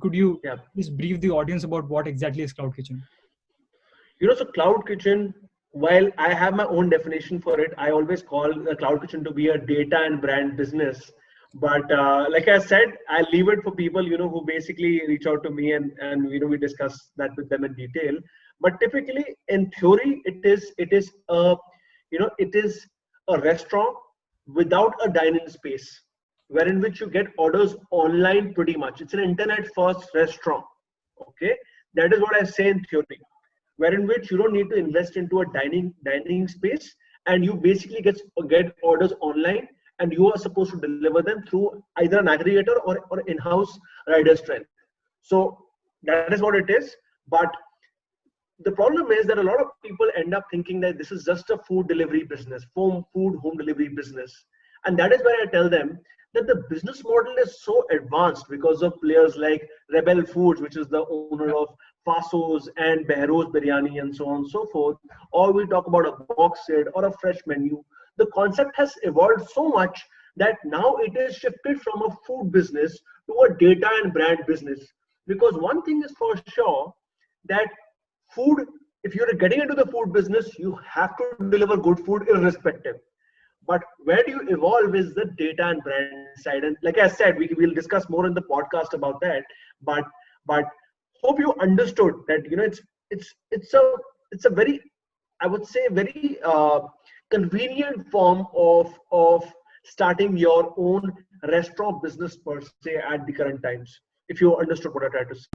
could you Yeah. just brief the audience about what exactly is Cloud Kitchen? So Cloud Kitchen, while I have my own definition for it, I always call the Cloud Kitchen to be a data and brand business. But like I said, I leave it for people, who basically reach out to me, and we discuss that with them in detail. But typically, in theory, it is a restaurant without a dining space, wherein which you get orders online pretty much. It's an internet first restaurant. Okay, that is what I say in theory, wherein which you don't need to invest into a dining space, and you basically get orders online, and you are supposed to deliver them through either an aggregator or in-house rider strength. So that is what it is. But the problem is that a lot of people end up thinking that this is just a food delivery business, home delivery business. And that is where I tell them that the business model is so advanced because of players like Rebel Foods, which is the owner of Fasos and Behrouz Biryani and so on and so forth. Or we talk about a box set or a fresh menu. The concept has evolved so much that now it is shifted from a food business to a data and brand business. Because one thing is for sure, that food, if you're getting into the food business, you have to deliver good food irrespective. But where do you evolve is the data and brand side. And like I said, we'll discuss more in the podcast about that. But hope you understood that it's a very, I would say, very convenient form of starting your own restaurant business per se at the current times. If you understood what I tried to say.